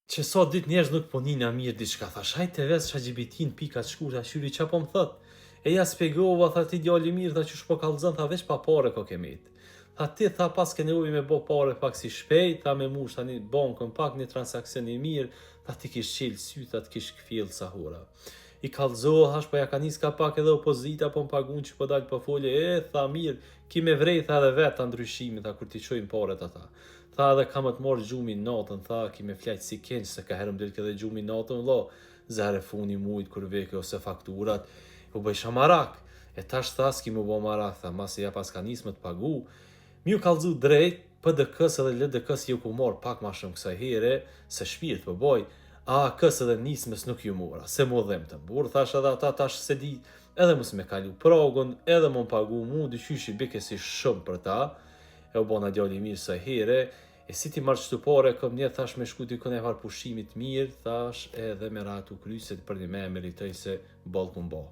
që sa ditë njerëz nuk po nina mirë diçka, thash, hajtë të ves ChatGPT-n pika të shkurta, shyri qa po më thot. E ja spjegova, tha ti djali mirë, tha qysh po kallzon, tha veç pa pare ko kemit. Tha ti, tha pas ke nevojë me bo pare pak si shpejt, tha me mush tani bankën pak një transakcion i mirë, tha ti kish qelë sy, tha ti kish këfjell sa hora. I kallzoha, thash po ja ka nis ka pak edhe opozita, po më pagun që po dal po folje, tha mirë, ki me vrej, tha edhe vetë ta ndryshimi, tha kur ti qojnë paret ata. Tha edhe ka më të marrë gjumi natën, tha ki me flajt si kenq, se ka herëm del këtë gjumi natën, lo, zare funi mujt kur veke ose fakturat, u bëj shamarak, e tash tha s'ki mu bo marak, tha masi ja pas ka nis më të pagu, mi u kallzu drejt, PDK-s edhe LDK-s ju ku marë pak ma shumë kësaj here, se shpirt po boj, AK-s edhe nismës nuk ju mora, se mu dhem të burë, thash edhe ata tash se di, edhe mus me kalu pragun, edhe mu pagu mu, dyqyshi bike si shumë për ta, e u bona djali mirë sa here, e si ti marrë qëtu pare, këm një thash me shku dikën e farë pushimit mirë, thash edhe me ratu kryset për një me meritoj se balkun bo.